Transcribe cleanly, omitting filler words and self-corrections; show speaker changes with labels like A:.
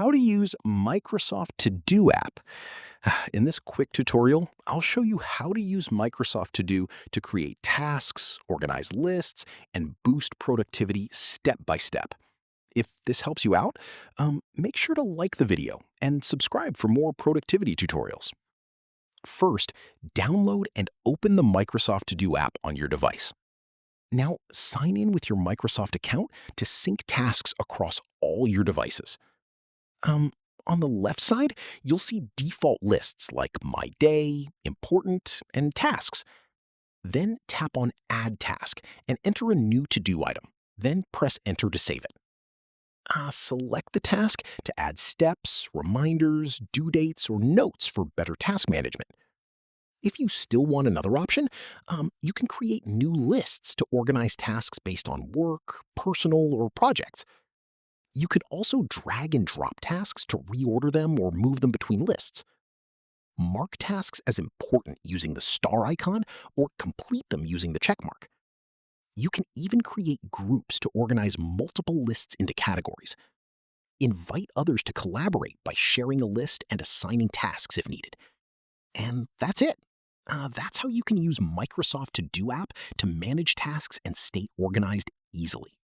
A: how to use Microsoft To Do app. In this quick tutorial, I'll show you how to use Microsoft To Do to create tasks, organize lists, and boost productivity step by step. If this helps you out, make sure to like the video and subscribe for more productivity tutorials. First, download and open the Microsoft To Do app on your device. Now, sign in with your Microsoft account to sync tasks across all your devices. Um, on the left side, you'll see default lists like My Day, Important, and Tasks. Then tap on Add Task and enter a new to-do item. Then press Enter to save it. Select the task to add steps, reminders, due dates, or notes for better task management. If you still want another option, you can create new lists to organize tasks based on work, personal, or projects. You could also drag and drop tasks to reorder them or move them between lists. Mark tasks as important using the star icon or complete them using the check mark. You can even create groups to organize multiple lists into categories. Invite others to collaborate by sharing a list and assigning tasks if needed. And that's it. That's how you can use Microsoft To Do app to manage tasks and stay organized easily.